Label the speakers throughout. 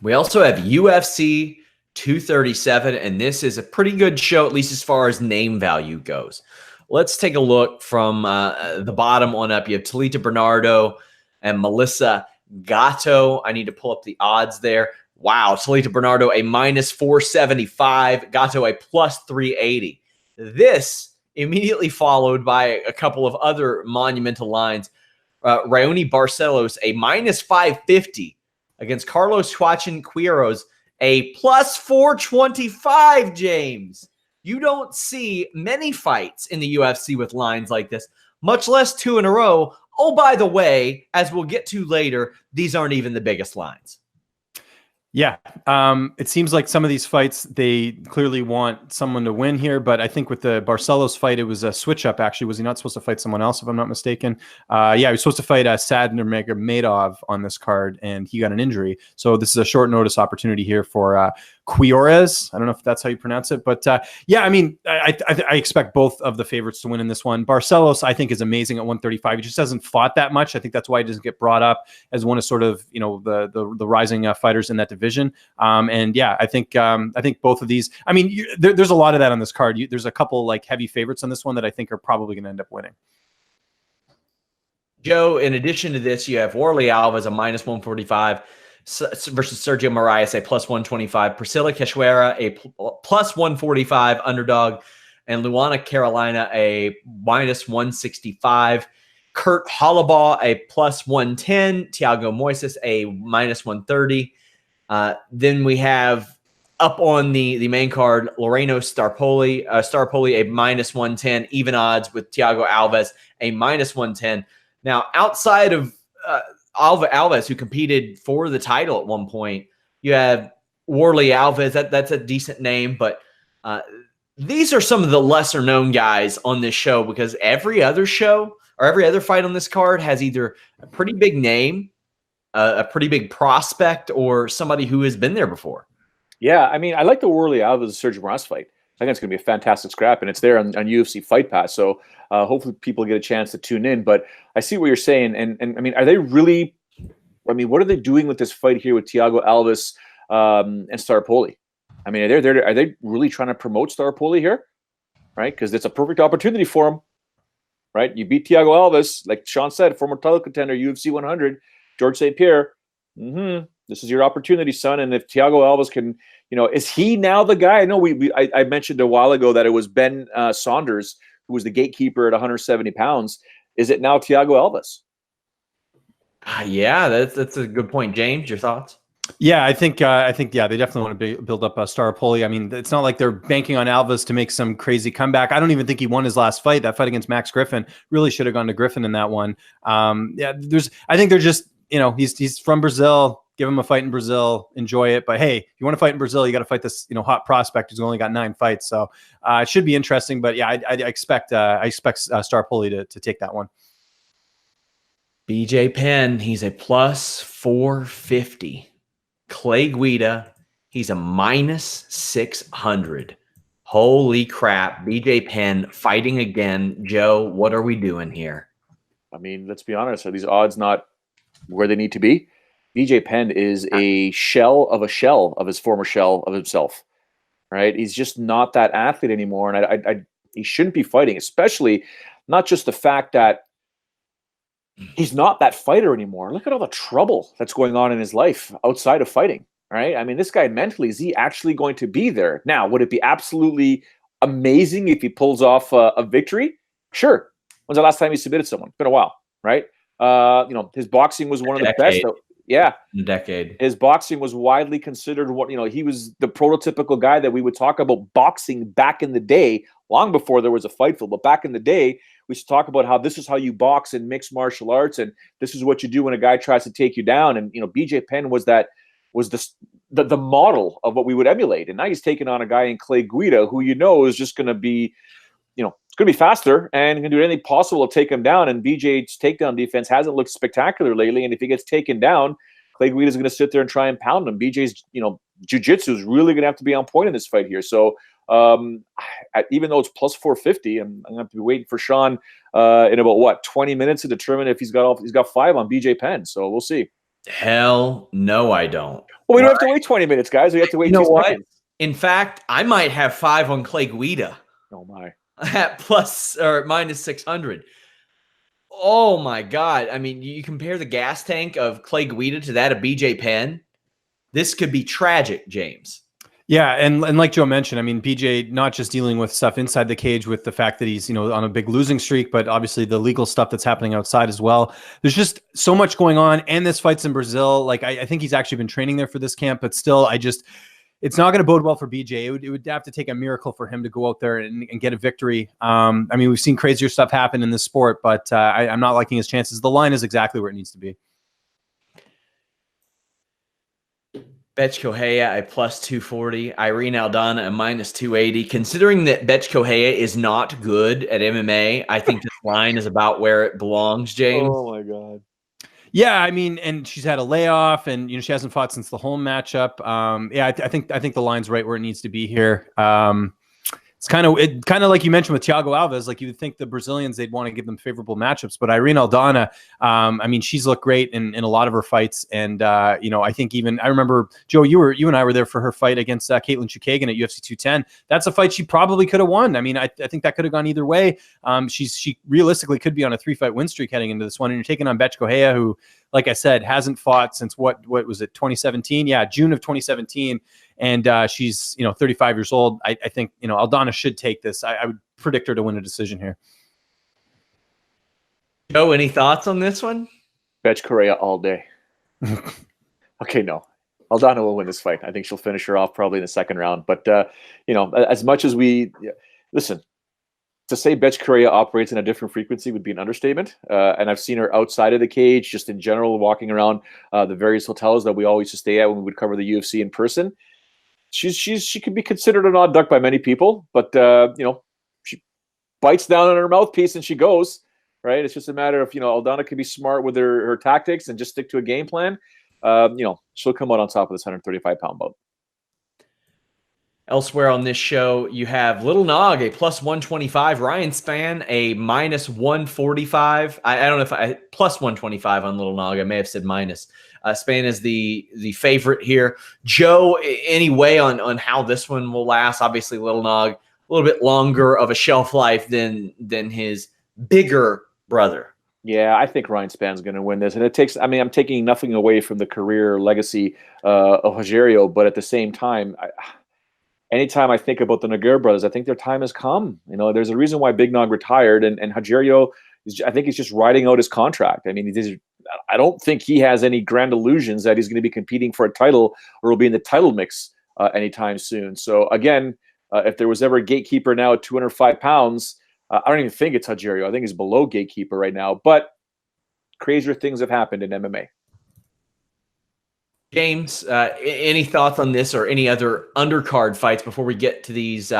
Speaker 1: We also have UFC 237, and this is a pretty good show, at least as far as name value goes. Let's take a look from the bottom on up. You have Talita Bernardo and Melissa Gatto. I need to pull up the odds there. Wow, Talita Bernardo a minus 475, Gatto a plus 380. This immediately followed by a couple of other monumental lines. Raoni Barcelos a minus 550 against Carlos Joaquin Quiros, a plus 425, James. You don't see many fights in the UFC with lines like this, much less 2 in a row. Oh, by the way, as we'll get to later, these aren't even the biggest lines.
Speaker 2: Yeah, it seems like some of these fights, they clearly want someone to win here. But I think with the Barcelos fight, it was a switch up, actually. Was he not supposed to fight someone else, if I'm not mistaken? Yeah, he was supposed to fight Sadner Magomedov on this card, and he got an injury. So this is a short notice opportunity here for Quiores. I don't know if that's how you pronounce it. But yeah, I mean, I expect both of the favorites to win in this one. Barcelos, I think, is amazing at 135. He just hasn't fought that much. I think that's why he doesn't get brought up as one of sort of, you know, the rising fighters in that division. And yeah, I think both of these, I mean, there's a lot of that on this card. There's a couple like heavy favorites on this one that I think are probably going to end up winning.
Speaker 1: Joe, in addition to this, you have Warley Alves a minus 145 versus Sergio Moraes a plus 125, Priscilla Cachoeira a plus 145 underdog, and Luana Carolina a minus 165. Kurt Hollabaugh a plus 110, Thiago Moises a minus 130. Then we have up on the main card, Loreno Starpoli a minus 110, even odds with Thiago Alves a minus 110. Now, outside of Alves, who competed for the title at one point, you have Warley Alves. That's a decent name, but these are some of the lesser known guys on this show, because every other show or every other fight on this card has either a pretty big name, a pretty big prospect, or somebody who has been there before.
Speaker 3: Yeah, I mean, I like the Warley Alves Sergio Moraes fight. I think it's going to be a fantastic scrap, and it's there on UFC Fight Pass. So hopefully people get a chance to tune in. But I see what you're saying, and I mean, are they really? I mean, what are they doing with this fight here with Thiago Alves and Starpoli? I mean, are they really trying to promote Starpoli here, right? Because it's a perfect opportunity for him, right? You beat Thiago Alves, like Sean said, former title contender, UFC 100, George St. Pierre. This is your opportunity, son. And if Thiago Alves can, you know, is he now the guy? I know I mentioned a while ago that it was Ben Saunders who was the gatekeeper at 170 pounds. Is it now Thiago Alves?
Speaker 1: Yeah, that's a good point. James, your thoughts?
Speaker 2: Yeah, I think yeah, they definitely want to build up Starpoli. I mean, it's not like they're banking on Alves to make some crazy comeback. I don't even think he won his last fight. That fight against Max Griffin really should have gone to Griffin in that one. Yeah, I think they're just, you know, he's from Brazil. Give him a fight in Brazil, enjoy it. But hey, if you want to fight in Brazil, you got to fight this, you know, hot prospect who's only got 9 fights. So it should be interesting. But yeah, I expect Starpoli to take that one.
Speaker 1: BJ Penn, he's a plus 450. Clay Guida, he's a minus 600. Holy crap. BJ Penn fighting again. Joe, what are we doing here?
Speaker 3: I mean, let's be honest. Are these odds not where they need to be? BJ Penn is a shell of his former shell of himself, right? He's just not that athlete anymore. And he shouldn't be fighting, especially not just the fact that he's not that fighter anymore. Look at all the trouble that's going on in his life outside of fighting, right? I mean, this guy mentally, is he actually going to be there? Now, would it be absolutely amazing if he pulls off a victory? Sure. When's the last time he submitted someone? It's been a while, right? You know, his boxing was one of the best. Yeah.
Speaker 1: A decade.
Speaker 3: His boxing was widely considered he was the prototypical guy that we would talk about boxing back in the day, long before there was a Fightful. But back in the day, we should talk about how this is how you box in mixed martial arts, and this is what you do when a guy tries to take you down. And, you know, BJ Penn was the model of what we would emulate. And now he's taking on a guy in Clay Guida, who, you know, is just going to be, you know, it's going to be faster and going to do anything possible to take him down. And BJ's takedown defense hasn't looked spectacular lately. And if he gets taken down, Clay Guida is going to sit there and try and pound him. BJ's, you know, jiu-jitsu is really going to have to be on point in this fight here. So even though it's plus 450, I'm going to have to be waiting for Sean in about 20 minutes to determine if he's got 5 on BJ Penn. So we'll see.
Speaker 1: Hell no, I don't.
Speaker 3: Well, we don't have to wait 20 minutes, guys. We have to wait
Speaker 1: You know
Speaker 3: 2
Speaker 1: what?
Speaker 3: seconds.
Speaker 1: In fact, I might have 5 on Clay Guida
Speaker 3: Oh, my.
Speaker 1: at plus or minus 600. Oh, my God. I mean, you compare the gas tank of Clay Guida to that of BJ Penn. This could be tragic, James.
Speaker 2: Yeah, and like Joe mentioned, I mean, BJ not just dealing with stuff inside the cage with the fact that he's, on a big losing streak, but obviously the legal stuff that's happening outside as well. There's just so much going on, and this fight's in Brazil. Like, I think he's actually been training there for this camp, but still, it's not going to bode well for BJ. It would have to take a miracle for him to go out there and get a victory. I mean, we've seen crazier stuff happen in this sport, but I'm not liking his chances. The line is exactly where it needs to be.
Speaker 1: Correia a plus 240, Irene Aldana a minus 280. Considering that Correia is not good at MMA, I think this line is about where it belongs, James.
Speaker 3: Oh, my God.
Speaker 2: Yeah, I mean, and she's had a layoff, and she hasn't fought since the home matchup. Yeah, I think the line's right where it needs to be here. It's kind of like you mentioned with Thiago Alves. Like, you would think the Brazilians, they'd want to give them favorable matchups, but Irene Aldana, I mean, she's looked great in a lot of her fights, and I think I remember, Joe, you and I were there for her fight against Caitlin Chukagian at UFC 210. That's a fight she probably could have won. I mean, I think that could have gone either way. She realistically could be on a 3-fight win streak heading into this one, and you're taking on Correia, who, like I said, hasn't fought since what was it, 2017? Yeah, June of 2017. And she's 35 years old. I think Aldana should take this. I would predict her to win a decision here.
Speaker 1: Joe, any thoughts on this one?
Speaker 3: Correia all day. Okay, no. Aldana will win this fight. I think she'll finish her off probably in the second round. But as much as listen, to say Correia operates in a different frequency would be an understatement. And I've seen her outside of the cage, just in general, walking around the various hotels that we always used to stay at when we would cover the UFC in person. She could be considered an odd duck by many people, but she bites down on her mouthpiece and she goes, right? It's just a matter of Aldana could be smart with her tactics and just stick to a game plan. She'll come out on top of this 135-pound boat.
Speaker 1: Elsewhere on this show, you have Little Nog, a plus 125, Ryan Spann, a minus 145. I don't know if plus 125 on Little Nog. I may have said minus. Spann is the favorite here. Joe, any way on how this one will last? Obviously, Little Nog, a little bit longer of a shelf life than his bigger brother.
Speaker 3: Yeah, I think Ryan Spann's going to win this. And I'm taking nothing away from the career legacy of Rogério, but at the same time, anytime I think about the Nogueira brothers, I think their time has come. There's a reason why Big Nog retired, and Rogério, I think he's just riding out his contract. I mean, I don't think he has any grand illusions that he's going to be competing for a title or will be in the title mix anytime soon. So again, if there was ever a gatekeeper now at 205 pounds, I don't even think it's Rogério. I think he's below gatekeeper right now. But crazier things have happened in MMA.
Speaker 1: James, any thoughts on this or any other undercard fights before we get to these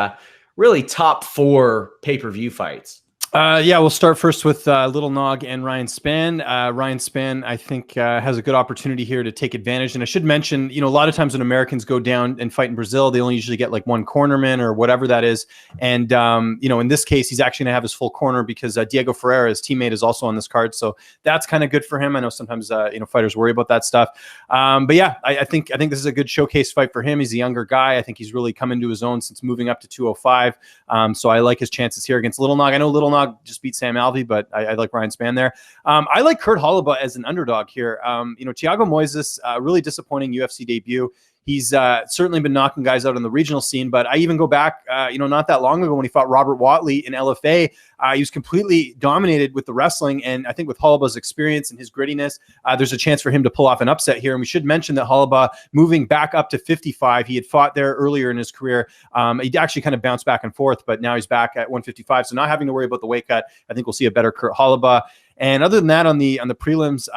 Speaker 1: really top 4 pay-per-view fights?
Speaker 2: Yeah, we'll start first with Little Nog and Ryan Spann. Ryan Spann, I think, has a good opportunity here to take advantage. And I should mention, a lot of times when Americans go down and fight in Brazil, they only usually get like one cornerman or whatever that is. And, in this case, he's actually going to have his full corner because Diego Ferreira, his teammate, is also on this card. So that's kind of good for him. I know sometimes, fighters worry about that stuff. But yeah, I think this is a good showcase fight for him. He's a younger guy. I think he's really come into his own since moving up to 205. So I like his chances here against Little Nog. I know Little Nog just beat Sam Alvey, but I like Ryan Spann there. I like Kurt Holloway as an underdog here. Thiago Moises, really disappointing UFC debut. He's certainly been knocking guys out on the regional scene, but I even go back, not that long ago when he fought Robert Watley in LFA. He was completely dominated with the wrestling, and I think with Holloway's experience and his grittiness, there's a chance for him to pull off an upset here. And we should mention that Holloway, moving back up to 55, he had fought there earlier in his career. He actually kind of bounced back and forth, but now he's back at 155, so not having to worry about the weight cut. I think we'll see a better Kurt Holloway. And other than that, on the prelims,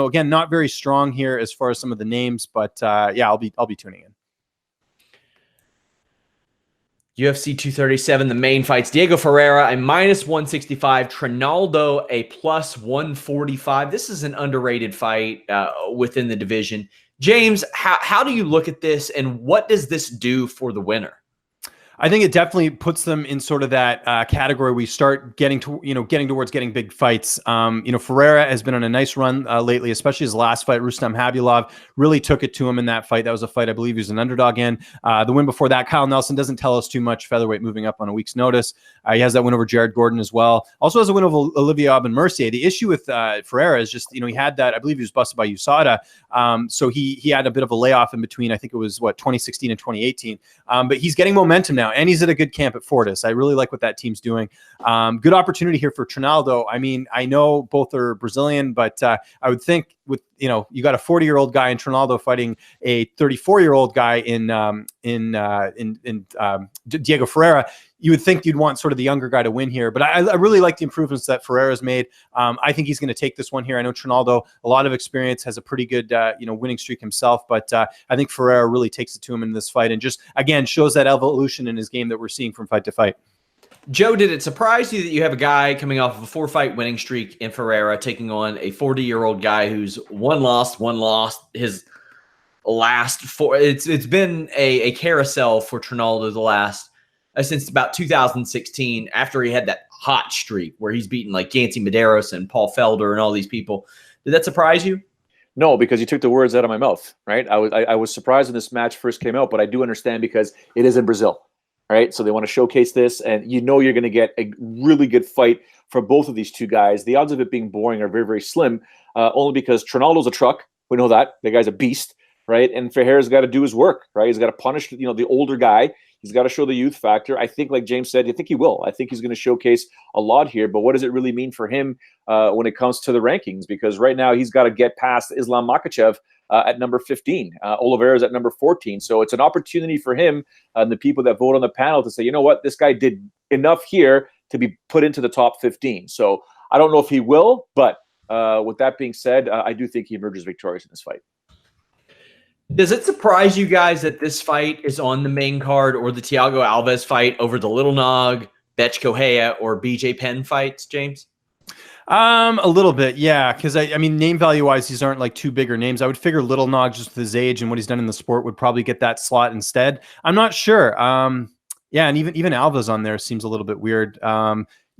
Speaker 2: again, not very strong here as far as some of the names, but yeah, I'll be tuning in.
Speaker 1: UFC 237, the main fights. Diego Ferreira, a minus 165. Trinaldo, a plus 145. This is an underrated fight within the division. James, how do you look at this, and what does this do for the winner?
Speaker 2: I think it definitely puts them in sort of that category. We start getting towards getting big fights. Ferreira has been on a nice run lately, especially his last fight. Rustam Habibov really took it to him in that fight. That was a fight I believe he was an underdog in. The win before that, Kyle Nelson, doesn't tell us too much. Featherweight moving up on a week's notice. He has that win over Jared Gordon as well. Also has a win over Olivier Aubin-Mercier. The issue with Ferreira is just, he had that, I believe he was busted by USADA. So he had a bit of a layoff in between. I think it was 2016 and 2018. But he's getting momentum now, and he's at a good camp at Fortis. I really like what that team's doing. Good opportunity here for Trinaldo. I mean, I know both are Brazilian, but I would think with, you got a 40-year-old guy in Trinaldo fighting a 34-year-old guy in Diego Ferreira, you would think you'd want sort of the younger guy to win here. But I really like the improvements that Ferreira's made. I think he's going to take this one here. I know Trinaldo, a lot of experience, has a pretty good, winning streak himself. But I think Ferreira really takes it to him in this fight and just, again, shows that evolution in his game that we're seeing from fight to fight.
Speaker 1: Joe, did it surprise you that you have a guy coming off of a 4-fight winning streak in Ferreira taking on a 40-year-old guy who's one lost his last 4? It's been a carousel for Trinaldo the last since about 2016, after he had that hot streak where he's beaten like Yancy Medeiros and Paul Felder and all these people. Did that surprise you?
Speaker 3: No, because you took the words out of my mouth, right? I was surprised when this match first came out, but I do understand because it is in Brazil, right? So they want to showcase this, and you're going to get a really good fight for both of these two guys. The odds of it being boring are very, very slim, only because Trinaldo's a truck. We know that. The guy's a beast, right? And Ferreira's got to do his work, right? He's got to punish, the older guy. He's got to show the youth factor. I think, like James said, I think he will. I think he's going to showcase a lot here. But what does it really mean for him when it comes to the rankings? Because right now he's got to get past Islam Makhachev at number 15. Oliveira's at number 14. So it's an opportunity for him and the people that vote on the panel to say, you know what, this guy did enough here to be put into the top 15. So I don't know if he will, but with that being said, I do think he emerges victorious in this fight.
Speaker 1: Does it surprise you guys that this fight is on the main card, or the Thiago Alves fight over the Little Nog, Betch Correia, or BJ Penn fights, James?
Speaker 2: A little bit, yeah. Because I mean, name value wise, these aren't like two bigger names. I would figure Little Nog, just with his age and what he's done in the sport, would probably get that slot instead. I'm not sure. Yeah, and even Alves on there seems a little bit weird.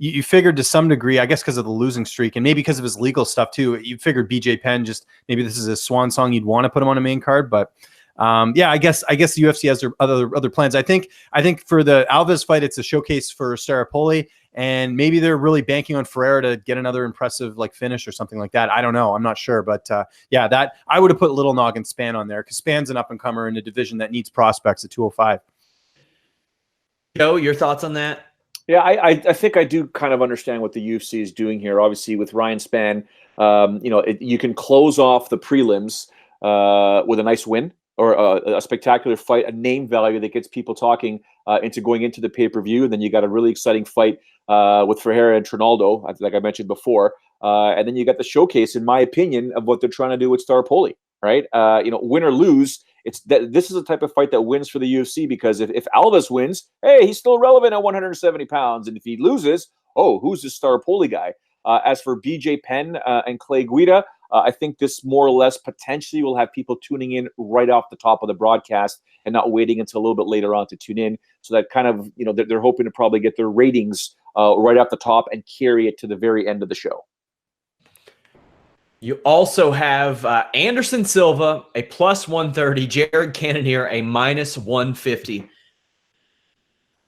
Speaker 2: You figured to some degree, I guess, because of the losing streak and maybe because of his legal stuff too. You figured BJ Penn, just maybe this is a swan song. You'd want to put him on a main card, but yeah, I guess the UFC has their other plans. I think for the Alves fight, it's a showcase for Staropoli, and maybe they're really banking on Ferreira to get another impressive finish or something like that. I don't know. I'm not sure, but yeah, that I would have put Little Nog and Spann on there because Spann's an up and comer in a division that needs prospects at 205.
Speaker 1: Joe, your thoughts on that?
Speaker 3: Yeah, I think I do kind of understand what the UFC is doing here. Obviously, with Ryan Spann, you can close off the prelims with a nice win or a spectacular fight, a name value that gets people talking into going into the pay-per-view. And then you got a really exciting fight with Ferreira and Trinaldo, like I mentioned before. And then you got the showcase, in my opinion, of what they're trying to do with Staropoli, right? Win or lose, this is a type of fight that wins for the UFC, because if Alves wins, hey, he's still relevant at 170 pounds. And if he loses, oh, who's this Staropoli guy? As for BJ Penn and Clay Guida, I think this more or less potentially will have people tuning in right off the top of the broadcast and not waiting until a little bit later on to tune in. So that kind of, they're hoping to probably get their ratings right off the top and carry it to the very end of the show.
Speaker 1: You also have Anderson Silva, a plus 130, Jared Cannonier, a minus 150.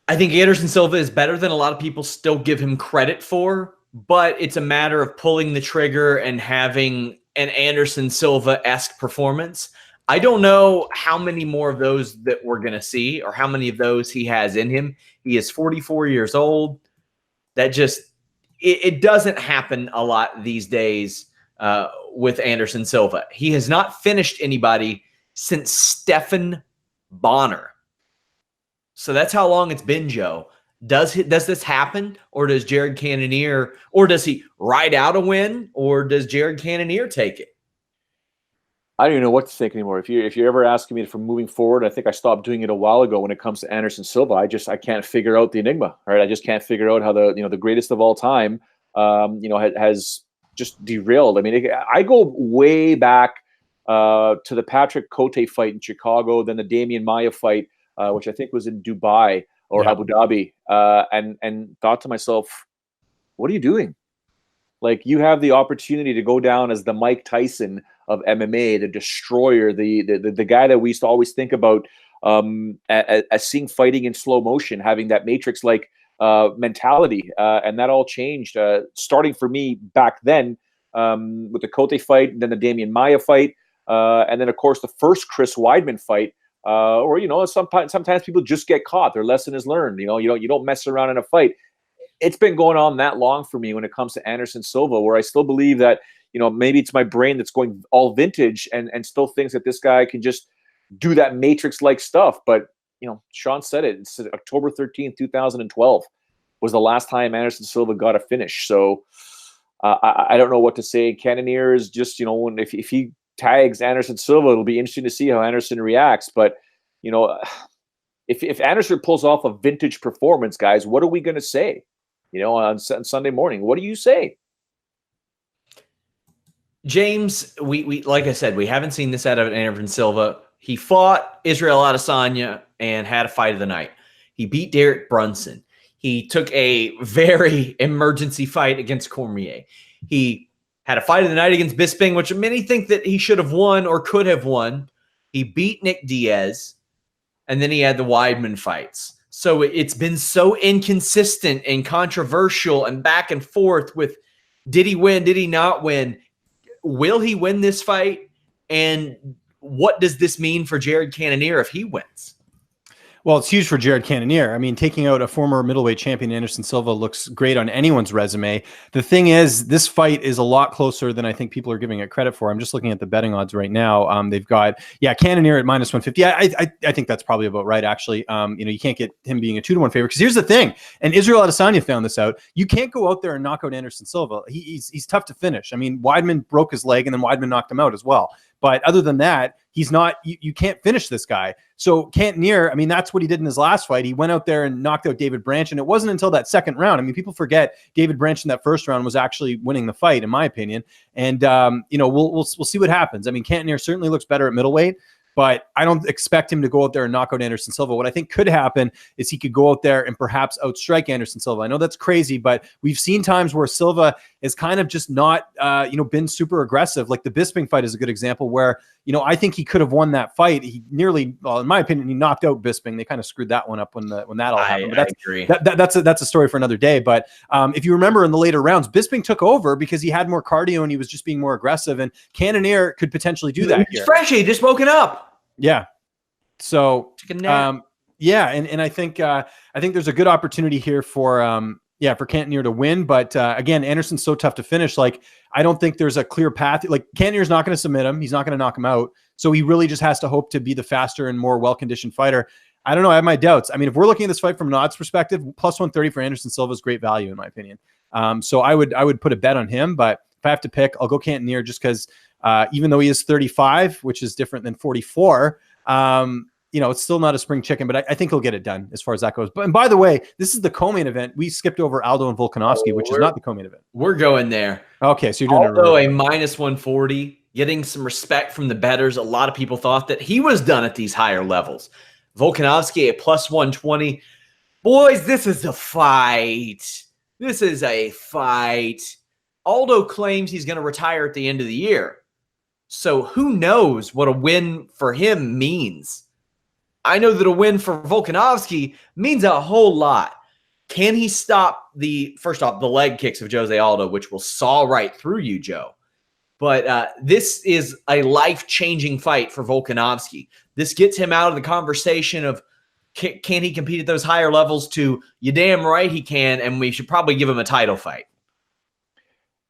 Speaker 1: I think Anderson Silva is better than a lot of people still give him credit for, but it's a matter of pulling the trigger and having an Anderson Silva-esque performance. I don't know how many more of those that we're going to see, or how many of those he has in him. He is 44 years old. That just, it doesn't happen a lot these days. With Anderson Silva, he has not finished anybody since Stephan Bonner. So that's how long it's been, Joe. Does this happen, or does Jared Cannonier, or does he ride out a win, or does Jared Cannonier take it?
Speaker 3: I don't even know what to think anymore. If you're ever asking me from moving forward, I think I stopped doing it a while ago when it comes to Anderson Silva. I can't figure out the enigma. Right? I just can't figure out how the greatest of all time, has just derailed. I mean, I go way back to the Patrick Cote fight in Chicago, then the Damian Maia fight, which I think was in Dubai, or Abu Dhabi, and thought to myself, what are you doing? Like, you have the opportunity to go down as the Mike Tyson of MMA, the destroyer, the guy that we used to always think about as seeing fighting in slow motion, having that Matrix-like mentality, and that all changed. Starting for me back then with the Cote fight, then the Damian Maia fight, and then of course the first Chris Weidman fight. Or sometimes people just get caught. Their lesson is learned. You don't mess around in a fight. It's been going on that long for me when it comes to Anderson Silva, where I still believe that maybe it's my brain that's going all vintage and still thinks that this guy can just do that Matrix-like stuff. But Sean said it. It's October 13th, 2012 was the last time Anderson Silva got a finish. So I don't know what to say. Cannonier is just if he tags Anderson Silva, it'll be interesting to see how Anderson reacts. But if Anderson pulls off a vintage performance, guys, what are we going to say? On Sunday morning, what do you say?
Speaker 1: James, we like I said, we haven't seen this out of Anderson Silva. He fought Israel Adesanya and had a fight of the night. He beat Derek Brunson. He took a very emergency fight against Cormier. He had a fight of the night against Bisping, which many think that he should have won or could have won. He beat Nick Diaz, and then he had the Weidman fights. So it's been so inconsistent and controversial and back and forth with, did he win? Did he not win? Will he win this fight? And what does this mean for Jared Cannonier if he wins?
Speaker 2: Well, it's huge for Jared Cannonier. I mean, taking out a former middleweight champion, Anderson Silva, looks great on anyone's resume. The thing is, this fight is a lot closer than I think people are giving it credit for. I'm just looking at the betting odds right now. They've got, Cannonier at minus 150. I think that's probably about right, actually. You can't get him being a 2-1 favorite, because here's the thing, and Israel Adesanya found this out. You can't go out there and knock out Anderson Silva. He's tough to finish. I mean, Weidman broke his leg, and then Weidman knocked him out as well. But other than that, he's not, you can't finish this guy. So Cannonier, I mean, that's what he did in his last fight. He went out there and knocked out David Branch, and it wasn't until that second round. I mean, people forget David Branch in that first round was actually winning the fight, in my opinion. And, we'll see what happens. I mean, Cannonier certainly looks better at middleweight, but I don't expect him to go out there and knock out Anderson Silva. What I think could happen is he could go out there and perhaps outstrike Anderson Silva. I know that's crazy, but we've seen times where Silva is kind of just not, been super aggressive. Like the Bisping fight is a good example where, I think he could have won that fight. He nearly, well, in my opinion, he knocked out Bisping. They kind of screwed that one up when that all happened. But
Speaker 1: I agree.
Speaker 2: That's a story for another day. But if you remember in the later rounds, Bisping took over because he had more cardio and he was just being more aggressive. And Cannonier could potentially do that
Speaker 1: He's fresh. He just woken up.
Speaker 2: Yeah. So,
Speaker 1: and
Speaker 2: I think there's a good opportunity here for Cannonier to win. But again, Anderson's so tough to finish. Like, I don't think there's a clear path. Like, Cannonier's not going to submit him. He's not going to knock him out. So he really just has to hope to be the faster and more well-conditioned fighter. I don't know. I have my doubts. I mean, if we're looking at this fight from an odds perspective, plus 130 for Anderson Silva is great value, in my opinion. So I would put a bet on him. But if I have to pick, I'll go Cannonier just because even though he is 35, which is different than 44, it's still not a spring chicken, but I think he'll get it done as far as that goes. And by the way, this is the co-main event. We skipped over Aldo and Volkanovski, which is not the co-main event.
Speaker 1: We're going there.
Speaker 2: Okay, so you're doing
Speaker 1: Aldo a minus 140, getting some respect from the bettors. A lot of people thought that he was done at these higher levels. Volkanovski a plus 120. Boys, this is a fight. This is a fight. Aldo claims he's going to retire at the end of the year. So who knows what a win for him means? I know that a win for Volkanovski means a whole lot. Can he stop first off, the leg kicks of José Aldo, which will saw right through you, Joe? But this is a life-changing fight for Volkanovski. This gets him out of the conversation of can he compete at those higher levels to you damn right he can, and we should probably give him a title fight.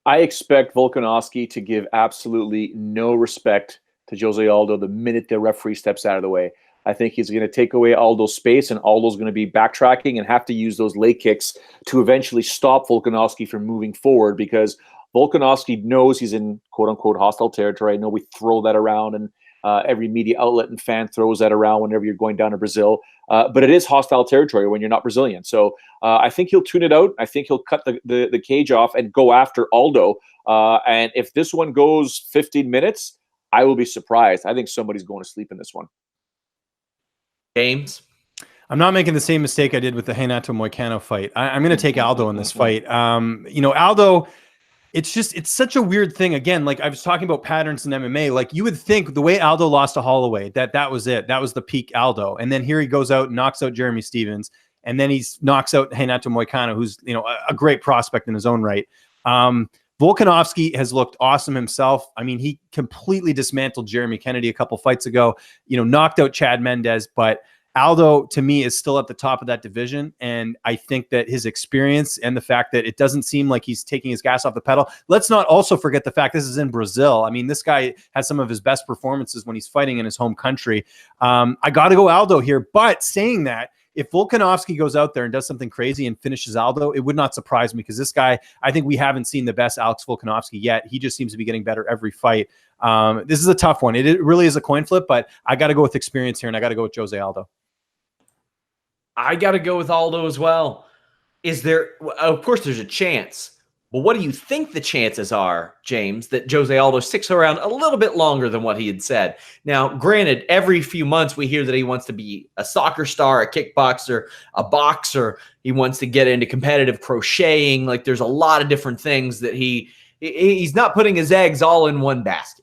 Speaker 3: I expect Volkanovski to give absolutely no respect to José Aldo the minute the referee steps out of the way. I think he's going to take away Aldo's space, and Aldo's going to be backtracking and have to use those leg kicks to eventually stop Volkanovski from moving forward, because Volkanovski knows he's in quote-unquote hostile territory. I know we throw that around, and every media outlet and fan throws that around whenever you're going down to Brazil. But it is hostile territory when you're not Brazilian. So I think he'll tune it out. I think he'll cut the cage off and go after Aldo. And if this one goes 15 minutes, I will be surprised. I think somebody's going to sleep in this one.
Speaker 1: James?
Speaker 2: I'm not making the same mistake I did with the Renato Moicano fight. I'm going to take Aldo in this fight. Aldo, it's such a weird thing. Again, like I was talking about patterns in MMA, like you would think the way Aldo lost to Holloway, that was it. That was the peak Aldo. And then here he goes out and knocks out Jeremy Stevens. And then he knocks out Renato Moicano, who's, a great prospect in his own right. Volkanovski has looked awesome himself. I mean, he completely dismantled Jeremy Kennedy a couple fights ago, knocked out Chad Mendez, but Aldo, to me, is still at the top of that division, and I think that his experience and the fact that it doesn't seem like he's taking his gas off the pedal. Let's not also forget the fact this is in Brazil. I mean, this guy has some of his best performances when he's fighting in his home country. I got to go Aldo here, but saying that, if Volkanovski goes out there and does something crazy and finishes Aldo, it would not surprise me because this guy, I think we haven't seen the best Alex Volkanovski yet. He just seems to be getting better every fight. This is a tough one. It really is a coin flip, but I got to go with experience here, and I got to go with José Aldo.
Speaker 1: I got to go with Aldo as well. Of course, there's a chance. But what do you think the chances are, James, that José Aldo sticks around a little bit longer than what he had said? Now, granted, every few months we hear that he wants to be a soccer star, a kickboxer, a boxer. He wants to get into competitive crocheting. Like there's a lot of different things that he's not putting his eggs all in one basket.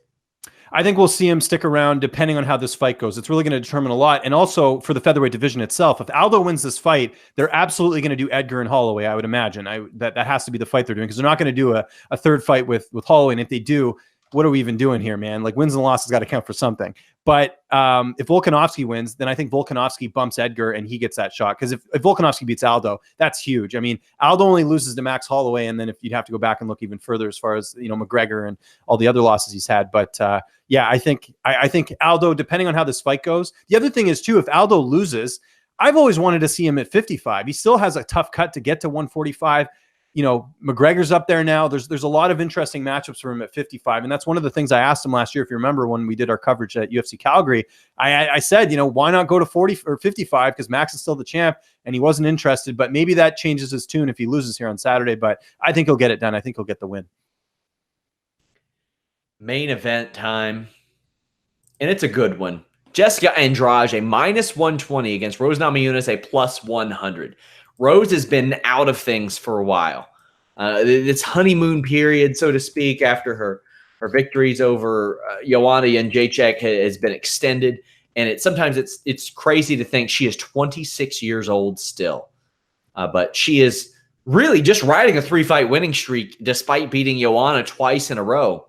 Speaker 2: I think we'll see him stick around depending on how this fight goes. It's really going to determine a lot. And also for the featherweight division itself, if Aldo wins this fight, they're absolutely going to do Edgar and Holloway, I would imagine. That has to be the fight they're doing because they're not going to do a third fight with Holloway. And if they do, what are we even doing here, man? Like wins and losses got to count for something. But if Volkanovski wins, then I think Volkanovski bumps Edgar and he gets that shot. Because if Volkanovski beats Aldo, that's huge. I mean, Aldo only loses to Max Holloway, and then if you'd have to go back and look even further as far as McGregor and all the other losses he's had. But yeah, I think Aldo, depending on how this fight goes. The other thing is too, if Aldo loses, I've always wanted to see him at 55. He still has a tough cut to get to 145. McGregor's up there now. There's a lot of interesting matchups for him at 55. And that's one of the things I asked him last year. If you remember when we did our coverage at UFC Calgary, I said, why not go to 40 or 55? Because Max is still the champ and he wasn't interested, but maybe that changes his tune if he loses here on Saturday, but I think he'll get it done. I think he'll get the win.
Speaker 1: Main event time. And it's a good one. Jessica Andrade, a -120 against Rose Namajunas, a +100. Rose has been out of things for a while. This honeymoon period, so to speak, after her victories over Joanna Jędrzejczyk has been extended, and sometimes it's crazy to think she is 26 years old still, but she is really just riding a 3-fight winning streak despite beating Joanna twice in a row.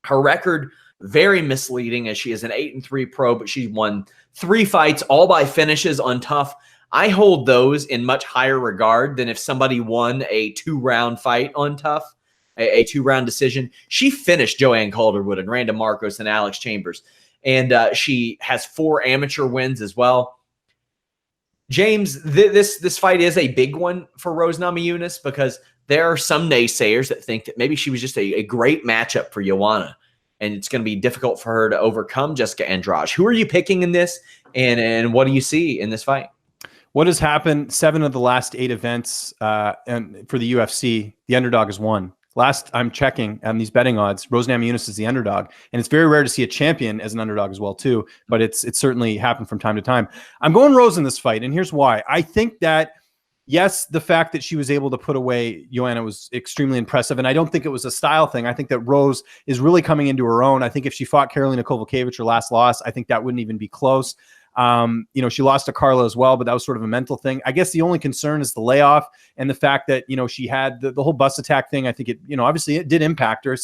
Speaker 1: Her record very misleading as she is an 8-3 pro, but she won 3 fights all by finishes on Tough. I hold those in much higher regard than if somebody won a 2-round fight on Tough, a 2-round decision. She finished Joanne Calderwood and Randa Marcos and Alex Chambers, and she has 4 amateur wins as well. James, this fight is a big one for Rose Namajunas because there are some naysayers that think that maybe she was just a great matchup for Joanna, and it's going to be difficult for her to overcome Jessica Andrade. Who are you picking in this, and what do you see in this fight?
Speaker 2: What has happened? 7 of the last 8 events and for the UFC, the underdog has won. Last I'm checking on these betting odds, Rose Namajunas is the underdog, and it's very rare to see a champion as an underdog as well too. But it's certainly happened from time to time. I'm going Rose in this fight, and here's why. I think that yes, the fact that she was able to put away Joanna was extremely impressive, and I don't think it was a style thing. I think that Rose is really coming into her own. I think if she fought Karolina Kowalkiewicz, her last loss, I think that wouldn't even be close. She lost to Carla as well, but that was sort of a mental thing. I guess the only concern is the layoff and the fact that, she had the whole bus attack thing. I think it, obviously it did impact her.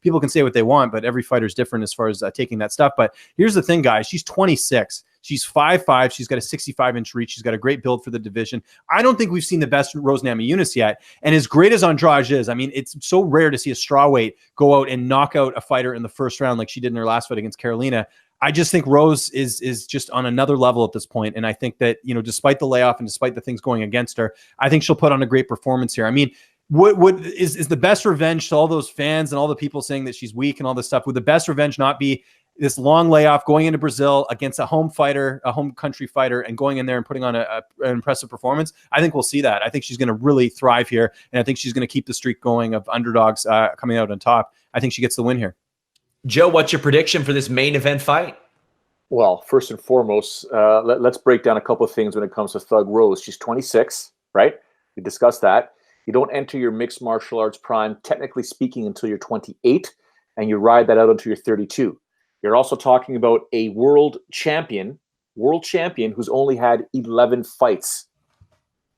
Speaker 2: People can say what they want, but every fighter is different as far as taking that stuff. But here's the thing, guys, she's 26. She's 5'5". She's got a 65-inch reach. She's got a great build for the division. I don't think we've seen the best Rose Namajunas yet. And as great as Andrade is, I mean, it's so rare to see a strawweight go out and knock out a fighter in the first round like she did in her last fight against Karolina. I just think Rose is just on another level at this point. And I think that, despite the layoff and despite the things going against her, I think she'll put on a great performance here. I mean, what is the best revenge to all those fans and all the people saying that she's weak and all this stuff? Would the best revenge not be this long layoff, going into Brazil against a home fighter, a home country fighter, and going in there and putting on an impressive performance? I think we'll see that. I think she's going to really thrive here. And I think she's going to keep the streak going of underdogs coming out on top. I think she gets the win here.
Speaker 1: Joe, what's your prediction for this main event fight?
Speaker 3: Well, first and foremost, let's break down a couple of things when it comes to Thug Rose. She's 26, right? We discussed that. You don't enter your mixed martial arts prime, technically speaking, until you're 28, and you ride that out until you're 32. You're also talking about a world champion who's only had 11 fights.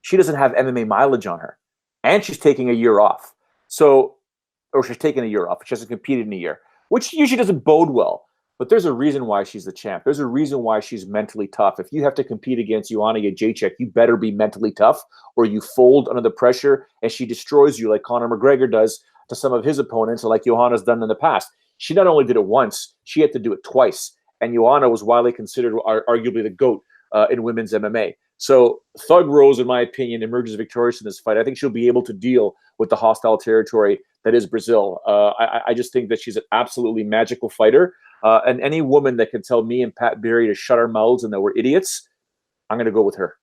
Speaker 3: She doesn't have MMA mileage on her, and she's taking a year off. Or she's taking a year off. She hasn't competed in a year, which usually doesn't bode well. But there's a reason why she's the champ. There's a reason why she's mentally tough. If you have to compete against Joanna Jędrzejczyk, you better be mentally tough, or you fold under the pressure and she destroys you like Conor McGregor does to some of his opponents, or like Joanna's done in the past. She not only did it once, she had to do it twice. And Joanna was widely considered arguably the GOAT in women's MMA. So Thug Rose, in my opinion, emerges victorious in this fight. I think she'll be able to deal with the hostile territory that is Brazil. I just think that she's an absolutely magical fighter. And any woman that can tell me and Pat Berry to shut our mouths and that we're idiots, I'm going to go with her.